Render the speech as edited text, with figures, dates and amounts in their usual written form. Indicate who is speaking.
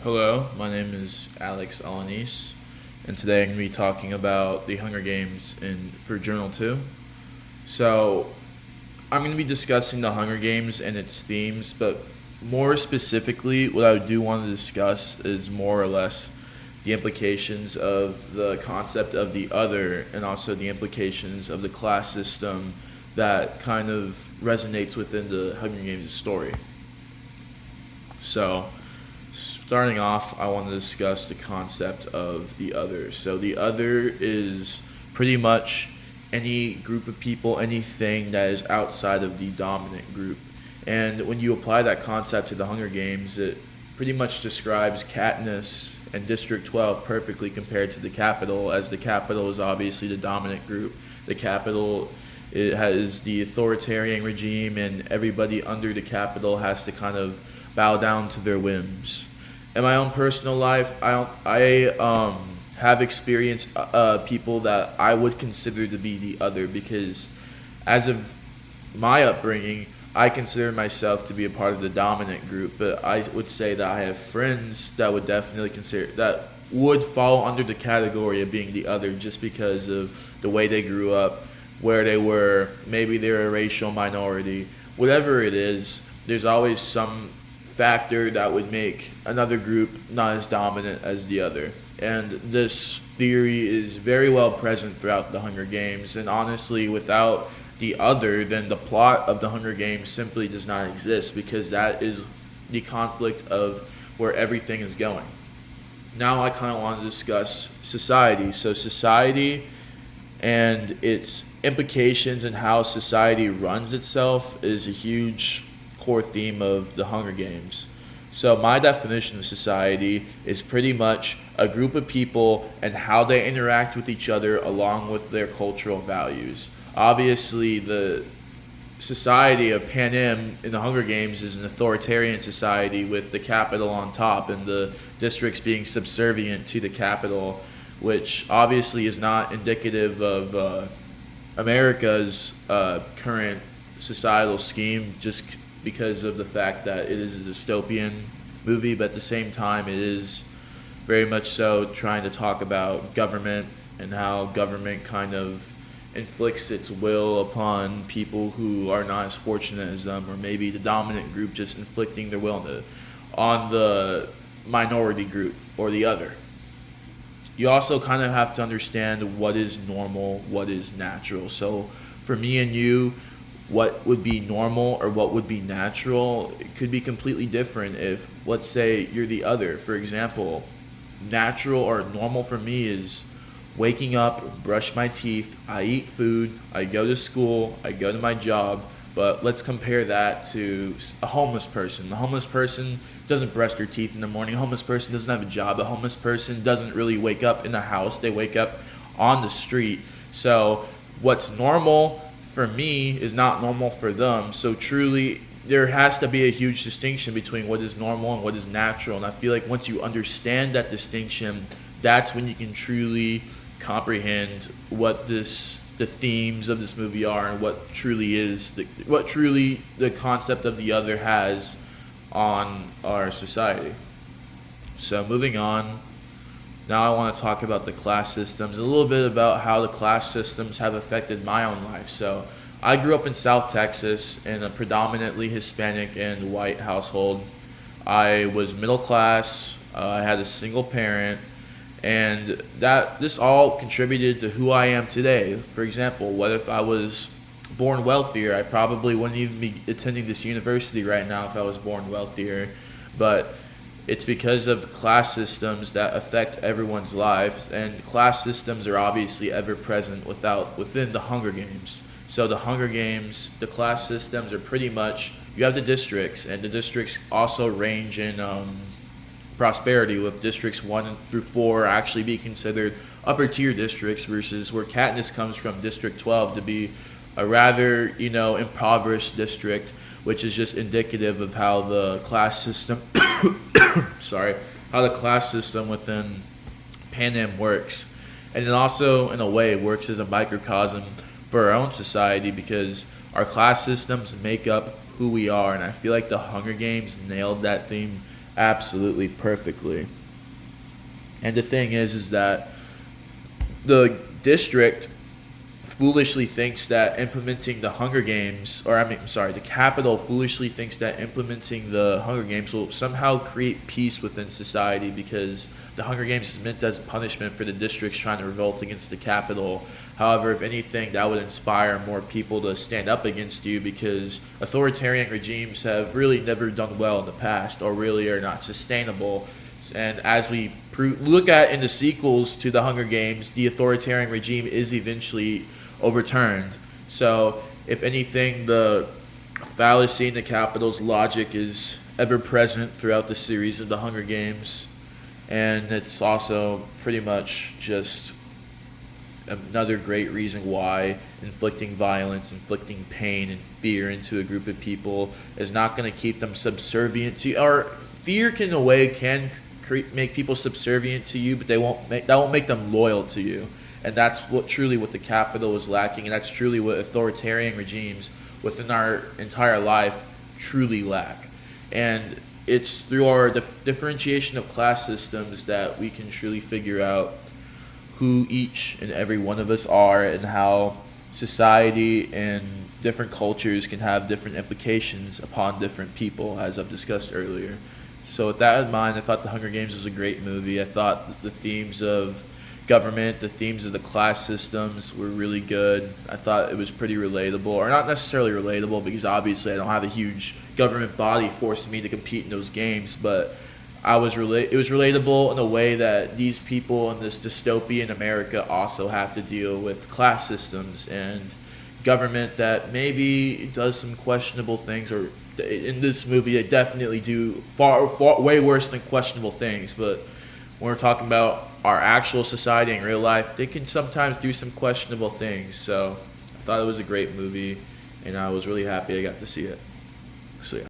Speaker 1: Hello, my name is Alex Alanis, and today I'm going to be talking about the Hunger Games for Journal 2. So, I'm going to be discussing the Hunger Games and its themes, but more specifically, what I do want to discuss is more or less the implications of the concept of the other and also the implications of the class system that kind of resonates within the Hunger Games story. So, starting off, I want to discuss the concept of the other. So, the other is pretty much any group of people, anything that is outside of the dominant group. And when you apply that concept to the Hunger Games, it pretty much describes Katniss and District 12 perfectly compared to the Capitol, as the Capitol is obviously the dominant group. The Capitol, it has the authoritarian regime, and everybody under the Capitol has to kind of bow down to their whims. In my own personal life, I have experienced people that I would consider to be the other, because as of my upbringing, I consider myself to be a part of the dominant group, but I would say that I have friends that would definitely consider that would fall under the category of being the other, just because of the way they grew up, where they were, maybe they're a racial minority, whatever it is. There's always some factor that would make another group not as dominant as the other. And this theory is very well present throughout the Hunger Games. And honestly, without the other, then the plot of the Hunger Games simply does not exist, because that is the conflict of where everything is going. Now I kind of want to discuss society. So society and its implications and how society runs itself is a huge core theme of the Hunger Games. So my definition of society is pretty much a group of people and how they interact with each other along with their cultural values. Obviously, the society of Panem in the Hunger Games is an authoritarian society with the capital on top and the districts being subservient to the capital, which obviously is not indicative of America's current societal scheme, just because of the fact that it is a dystopian movie, but at the same time, it is very much so trying to talk about government and how government kind of inflicts its will upon people who are not as fortunate as them, or maybe the dominant group just inflicting their will on the minority group or the other. You also kind of have to understand what is normal, what is natural. So for me and you, what would be normal or what would be natural, it could be completely different if, let's say, you're the other. For example, natural or normal for me is waking up, brush my teeth, I eat food, I go to school, I go to my job. But let's compare that to a homeless person. The homeless person doesn't brush their teeth in the morning. A homeless person doesn't have a job. A homeless person doesn't really wake up in a house. They wake up on the street. So what's normal for me is not normal for them. So truly, there has to be a huge distinction between what is normal and what is natural. And I feel like once you understand that distinction, that's when you can truly comprehend what the themes of this movie are, and what truly the concept of the other has on our society. So moving on, now I want to talk about the class systems, a little bit about how the class systems have affected my own life. So I grew up in South Texas in a predominantly Hispanic and white household. I was middle class. I had a single parent, and that this all contributed to who I am today. For example, what if I was born wealthier? I probably wouldn't even be attending this university right now if I was born wealthier. But it's because of class systems that affect everyone's life, and class systems are obviously ever present within the Hunger Games. So the Hunger Games, the class systems are pretty much, you have the districts, and the districts also range in prosperity, with districts 1 through 4 actually be considered upper tier districts, versus where Katniss comes from, District 12, to be a rather impoverished district, which is just indicative of how the class system how the class system within Panem works. And it also in a way works as a microcosm for our own society, because our class systems make up who we are, and I feel like the Hunger Games nailed that theme absolutely perfectly. And the thing is that the district foolishly thinks that implementing the Hunger Games, or I mean, I'm sorry, the Capitol foolishly thinks that implementing the Hunger Games will somehow create peace within society, because the Hunger Games is meant as punishment for the districts trying to revolt against the Capitol. However, if anything, that would inspire more people to stand up against you, because authoritarian regimes have really never done well in the past, or really are not sustainable. And as we look at in the sequels to the Hunger Games, the authoritarian regime is eventually overturned. So, if anything, the fallacy in the Capitol's logic is ever present throughout the series of the Hunger Games. And it's also pretty much just another great reason why inflicting violence, inflicting pain and fear into a group of people is not going to keep them subservient to you. Or fear can, in a way, can make people subservient to you, but that won't make them loyal to you. And that's what the Capitol was lacking, and that's truly what authoritarian regimes within our entire life truly lack. And it's through our differentiation of class systems that we can truly figure out who each and every one of us are, and how society and different cultures can have different implications upon different people, as I've discussed earlier. So with that in mind, I thought The Hunger Games was a great movie. I thought the themes of government, the themes of the class systems were really good. I thought it was pretty relatable, or not necessarily relatable, because obviously I don't have a huge government body forcing me to compete in those games, but it was relatable in a way that these people in this dystopian America also have to deal with class systems and government that maybe does some questionable things, or in this movie they definitely do far way worse than questionable things. But when we're talking about our actual society in real life, they can sometimes do some questionable things. So I thought it was a great movie, and I was really happy I got to see it. So yeah.